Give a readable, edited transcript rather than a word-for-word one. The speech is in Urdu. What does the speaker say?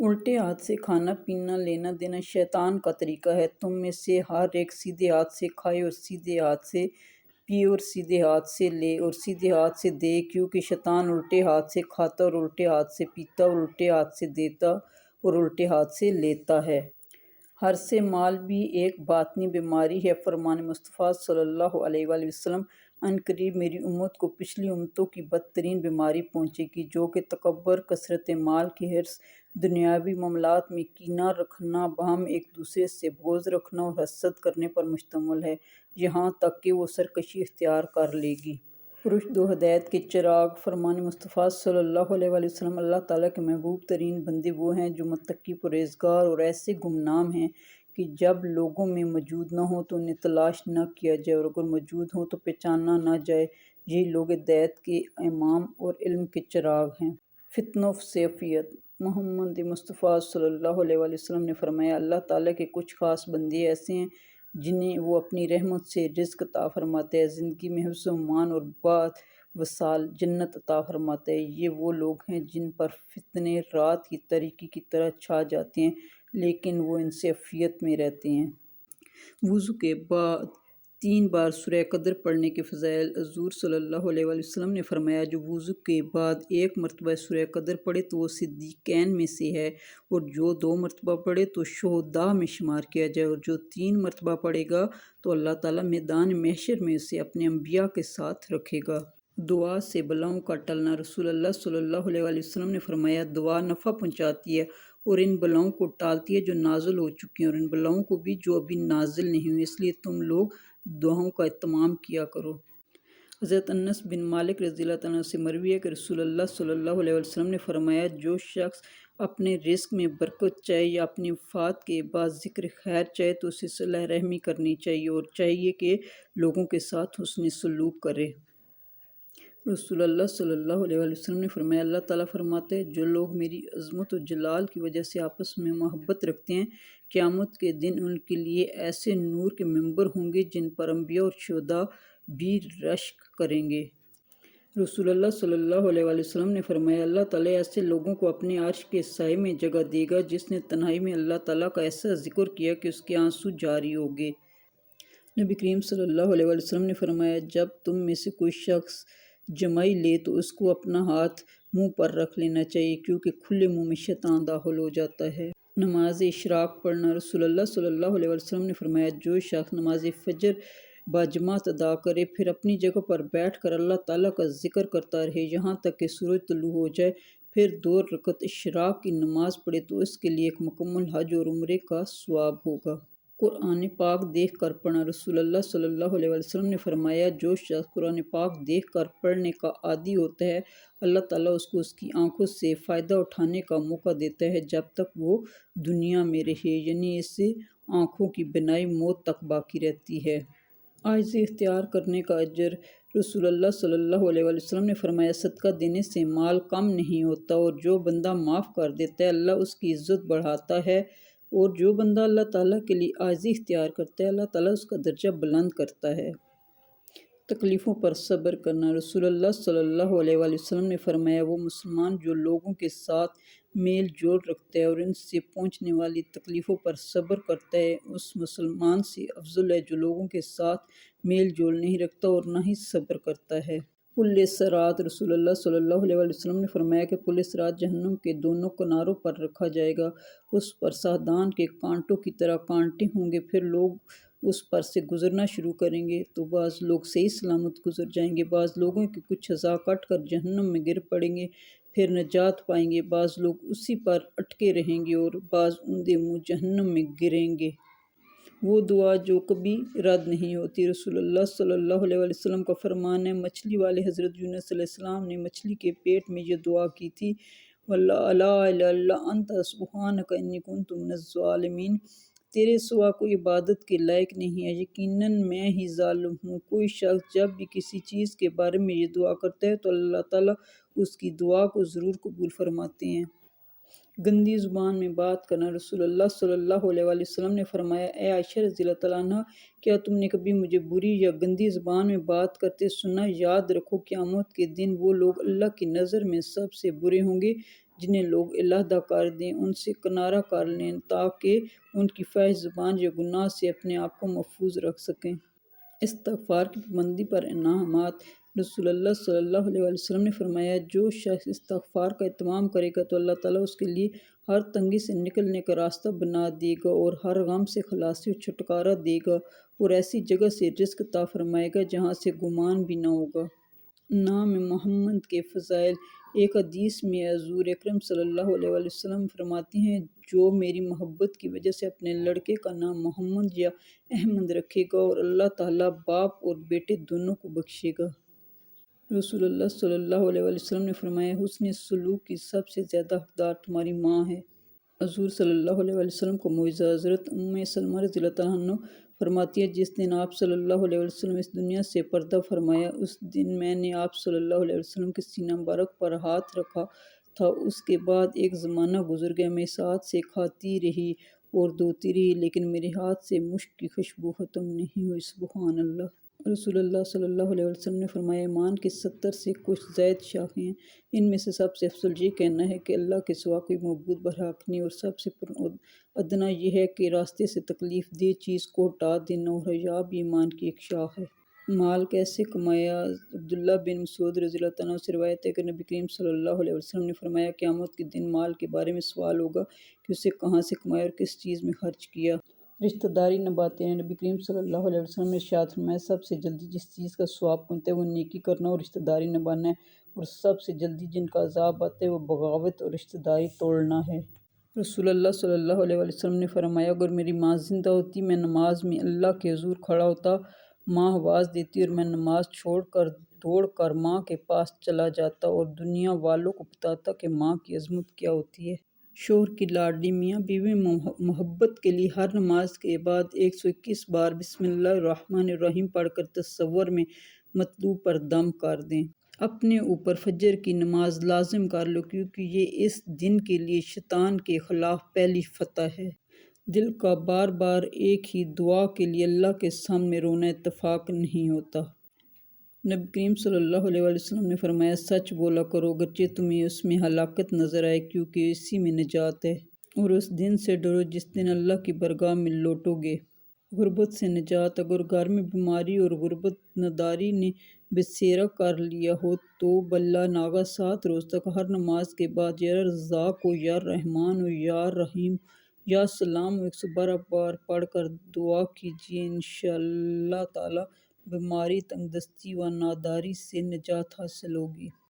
الٹے ہاتھ سے کھانا پینا لینا دینا شیطان کا طریقہ ہے۔ تم میں سے ہر ایک سیدھے ہاتھ سے کھائے اور سیدھے ہاتھ سے پیے اور سیدھے ہاتھ سے لے اور سیدھے ہاتھ سے دے، کیونکہ شیطان الٹے ہاتھ سے کھاتا اور الٹے ہاتھ سے پیتا اور الٹے ہاتھ سے دیتا اور الٹے ہاتھ سے لیتا ہے۔ حرص مال بھی ایک باطنی بیماری ہے۔ فرمان مصطفیٰ صلی اللہ علیہ وآلہ وسلم: عنقریب میری امت کو پچھلی امتوں کی بدترین بیماری پہنچے گی، جو کہ تکبر، کثرت مال کی حرص، دنیاوی معاملات میں کینہ رکھنا، باہم ایک دوسرے سے بغض رکھنا اور حسد کرنے پر مشتمل ہے، یہاں تک کہ وہ سرکشی اختیار کر لے گی۔ رشد و ہدایت کے چراغ: فرمان مصطفیٰ صلی اللہ علیہ وآلہ وسلم: اللہ تعالیٰ کے محبوب ترین بندے وہ ہیں جو متقی، پرہیزگار اور ایسے گمنام ہیں کہ جب لوگوں میں موجود نہ ہوں تو انہیں تلاش نہ کیا جائے، اور اگر موجود ہوں تو پہچانا نہ جائے۔ یہی لوگ ہدایت کے امام اور علم کے چراغ ہیں۔ فتنہ و فسیقیت: محمد مصطفیٰ صلی اللہ علیہ وآلہ وسلم نے فرمایا: اللہ تعالیٰ کے کچھ خاص بندے ایسے ہیں جنہیں وہ اپنی رحمت سے رزق عطا فرماتا ہے، زندگی میں حفظ و امان اور بعد وصال جنت عطا فرماتا ہے۔ یہ وہ لوگ ہیں جن پر فتنے رات کی تاریکی کی طرح چھا جاتے ہیں، لیکن وہ ان سے عافیت میں رہتے ہیں۔ وضو کے بعد 3 بار سورہ قدر پڑھنے کے فضائل: حضور صلی اللہ علیہ وآلہ وسلم نے فرمایا: جو وضو کے بعد 1 مرتبہ سورہ قدر پڑھے تو وہ صدیقین میں سے ہے، اور جو 2 مرتبہ پڑھے تو شہداء میں شمار کیا جائے، اور جو 3 مرتبہ پڑھے گا تو اللہ تعالیٰ میدان محشر میں اسے اپنے انبیاء کے ساتھ رکھے گا۔ دعا سے بلاؤں کا ٹلنا: رسول اللہ صلی اللہ علیہ وآلہ وسلم نے فرمایا: دعا نفع پہنچاتی ہے اور ان بلاؤں کو ٹالتی ہے جو نازل ہو چکی ہیں، اور ان بلاؤں کو بھی جو ابھی نازل نہیں ہوئی، اس لیے تم لوگ دعاؤں کا اہتمام کیا کرو۔ حضرت انس بن مالک رضی اللہ عنہ سے مروی ہے کہ رسول اللہ صلی اللہ علیہ وسلم نے فرمایا: جو شخص اپنے رزق میں برکت چاہے یا اپنی وفات کے بعد ذکر خیر چاہے تو اسے صلہ رحمی کرنی چاہیے، اور چاہیے کہ لوگوں کے ساتھ حسن سلوک کرے۔ رسول اللہ صلی اللہ علیہ وآلہ وسلم نے فرمایا: اللہ تعالیٰ فرماتا ہے: جو لوگ میری عظمت و جلال کی وجہ سے آپس میں محبت رکھتے ہیں، قیامت کے دن ان کے لیے ایسے نور کے ممبر ہوں گے جن پر انبیاء اور شہداء بھی رشک کریں گے۔ رسول اللہ صلی اللہ علیہ وآلہ وسلم نے فرمایا: اللہ تعالیٰ ایسے لوگوں کو اپنے عرش کے سائے میں جگہ دے گا جس نے تنہائی میں اللہ تعالیٰ کا ایسا ذکر کیا کہ اس کے آنسو جاری ہو گئے۔ نبی کریم صلی اللہ علیہ وآلہ وسلم نے فرمایا: جب تم میں سے کوئی شخص جمائی لے تو اس کو اپنا ہاتھ منہ پر رکھ لینا چاہیے، کیونکہ کھلے منہ میں شیطان داخل ہو جاتا ہے۔ نماز اشراق پڑھنا: رسول اللہ صلی اللہ علیہ وآلہ وسلم نے فرمایا: جو شخص نماز فجر باجماعت ادا کرے، پھر اپنی جگہ پر بیٹھ کر اللہ تعالیٰ کا ذکر کرتا رہے یہاں تک کہ سورج طلوع ہو جائے، پھر 2 رکعت اشراق کی نماز پڑھے تو اس کے لیے ایک مکمل حج اور عمرے کا ثواب ہوگا۔ قرآن پاک دیکھ کر پڑھنا: رسول اللہ صلی اللہ علیہ وآلہ وسلم نے فرمایا: جو شخص قرآن پاک دیکھ کر پڑھنے کا عادی ہوتا ہے، اللہ تعالیٰ اس کو اس کی آنکھوں سے فائدہ اٹھانے کا موقع دیتا ہے جب تک وہ دنیا میں رہے، یعنی اس سے آنکھوں کی بینائی موت تک باقی رہتی ہے۔ عاجزی اختیار کرنے کا اجر: رسول اللہ صلی اللہ علیہ وآلہ وسلم نے فرمایا: صدقہ دینے سے مال کم نہیں ہوتا، اور جو بندہ معاف کر دیتا ہے اللہ اس کی عزت بڑھاتا ہے، اور جو بندہ اللہ تعالیٰ کے لیے عاجزی اختیار کرتا ہے اللہ تعالیٰ اس کا درجہ بلند کرتا ہے۔ تکلیفوں پر صبر کرنا: رسول اللہ صلی اللہ علیہ وآلہ وسلم نے فرمایا: وہ مسلمان جو لوگوں کے ساتھ میل جول رکھتا ہے اور ان سے پہنچنے والی تکلیفوں پر صبر کرتا ہے، اس مسلمان سے افضل ہے جو لوگوں کے ساتھ میل جول نہیں رکھتا اور نہ ہی صبر کرتا ہے۔ پل صراط: رسول اللہ صلی اللہ علیہ وآلہ وسلم نے فرمایا کہ پل صراط جہنم کے دونوں کناروں پر رکھا جائے گا، اس پر سادان کے کانٹوں کی طرح کانٹے ہوں گے، پھر لوگ اس پر سے گزرنا شروع کریں گے تو بعض لوگ صحیح سلامت گزر جائیں گے، بعض لوگوں کے کچھ اعضاء کٹ کر جہنم میں گر پڑیں گے پھر نجات پائیں گے، بعض لوگ اسی پر اٹکے رہیں گے اور بعض اوندے منہ جہنم میں گریں گے۔ وہ دعا جو کبھی رد نہیں ہوتی: رسول اللہ صلی اللہ علیہ وآلہ وسلم کا فرمان ہے: مچھلی والے حضرت یونس علیہ السلام نے مچھلی کے پیٹ میں یہ دعا کی تھی: لا الہ الا انت سبحانک انی کنت من الظالمین، تیرے سوا کوئی عبادت کے لائق نہیں ہے، یقیناً میں ہی ظالم ہوں۔ کوئی شخص جب بھی کسی چیز کے بارے میں یہ دعا کرتا ہے تو اللہ تعالیٰ اس کی دعا کو ضرور قبول فرماتے ہیں۔ گندی زبان میں بات کرنا: رسول اللہ صلی اللہ علیہ وآلہ وسلم نے فرمایا: اے عائشہ رضی اللہ عنہا، کیا تم نے کبھی مجھے بری یا گندی زبان میں بات کرتے سنا؟ یاد رکھو قیامت کے دن وہ لوگ اللہ کی نظر میں سب سے برے ہوں گے جنہیں لوگ علیحدہ کر دیں، ان سے کنارہ کر لیں تاکہ ان کی فحش زبان یا گناہ سے اپنے آپ کو محفوظ رکھ سکیں۔ استغفار کی پابندی پر انعامات۔ رسول اللہ صلی اللہ علیہ وسلم نے فرمایا، جو شخص استغفار کا اہتمام کرے گا تو اللہ تعالیٰ اس کے لیے ہر تنگی سے نکلنے کا راستہ بنا دے گا اور ہر غم سے خلاصی اور چھٹکارا دے گا، اور ایسی جگہ سے رزق عطا فرمائے گا جہاں سے گمان بھی نہ ہوگا۔ نام محمد کے فضائل۔ ایک حدیث میں حضور اکرم صلی اللہ علیہ وسلم فرماتے ہیں، جو میری محبت کی وجہ سے اپنے لڑکے کا نام محمد یا احمد رکھے گا اور اللہ تعالیٰ باپ اور بیٹے دونوں کو بخشے گا۔ رسول اللہ صلی اللہ علیہ وسلم نے فرمایا، حسن سلوک کی سب سے زیادہ حقدار تمہاری ماں ہے۔ حضور صلی اللہ علیہ وسلم کو معجزہ۔ حضرت ام سلمہ رضی اللہ تعالیٰ عنہ فرماتی ہے، جس دن آپ صلی اللہ علیہ وسلم اس دنیا سے پردہ فرمایا، اس دن میں نے آپ صلی اللہ علیہ وسلم کے سینہ مبارک پر ہاتھ رکھا تھا۔ اس کے بعد ایک زمانہ گزر گیا، میں اس ہاتھ سے کھاتی رہی اور دھوتی رہی، لیکن میرے ہاتھ سے مشک کی خوشبو ختم نہیں ہوئی۔ سبحان اللہ۔ رسول اللہ صلی اللہ علیہ وسلم نے فرمایا، ایمان کی 70 سے کچھ زائد شاخیں ہیں، ان میں سے سب سے افضل یہ کہنا ہے کہ اللہ کے سوا کوئی معبود برحق نہیں، اور سب سے ادنا یہ ہے کہ راستے سے تکلیف دہ چیز کو ہٹا دینا، اور حیا بھی ایمان کی ایک شاخ ہے۔ مال کیسے کمایا؟ عبداللہ بن مسعود رضی اللہ عنہ سے روایت ہے کہ نبی کریم صلی اللہ علیہ وسلم نے فرمایا، قیامت کے دن مال کے بارے میں سوال ہوگا کہ اسے کہاں سے کمایا اور کس چیز میں خرچ کیا۔ رشتہ داری نبھاتے ہیں۔ نبی کریم صلی اللہ علیہ وسلم نے ارشاد فرمایا، سب سے جلدی جس چیز کا ثواب پہنچتا ہے وہ نیکی کرنا اور رشتہ داری نبھانا ہے، اور سب سے جلدی جن کا عذاب آتا ہے وہ بغاوت اور رشتہ داری توڑنا ہے۔ رسول اللہ صلی اللہ علیہ وسلم نے فرمایا، اگر میری ماں زندہ ہوتی، میں نماز میں اللہ کے حضور کھڑا ہوتا، ماں آواز دیتی اور میں نماز چھوڑ کر دوڑ کر ماں کے پاس چلا جاتا اور دنیا والوں کو بتاتا کہ ماں کی عظمت کیا ہوتی ہے۔ شوہر کی لاڈلی۔ میاں بیوی محبت کے لیے ہر نماز کے بعد 121 بار بسم اللہ الرحمن الرحیم پڑھ کر تصور میں مطلوب پر دم کر دیں۔ اپنے اوپر فجر کی نماز لازم کر لو، کیونکہ یہ اس دن کے لیے شیطان کے خلاف پہلی فتح ہے۔ دل کا بار بار ایک ہی دعا کے لیے اللہ کے سامنے رونا اتفاق نہیں ہوتا۔ نبی کریم صلی اللہ علیہ وسلم نے فرمایا، سچ بولا کرو اگرچہ تمہیں اس میں ہلاکت نظر آئے، کیونکہ اسی میں نجات ہے، اور اس دن سے ڈرو جس دن اللہ کی بارگاہ میں لوٹو گے۔ غربت سے نجات۔ اگر گھر میں بیماری اور غربت نداری نے بسیرا کر لیا ہو تو بلا ناغہ 7 روز تک ہر نماز کے بعد یا رزاق ہو، یا رحمان ہو، یا رحیم، یا سلام ہو 112 بار پڑھ کر دعا کیجیے، انشاءاللہ تعالیٰ بیماری، تنگ دستی و ناداری سے نجات حاصل ہوگی۔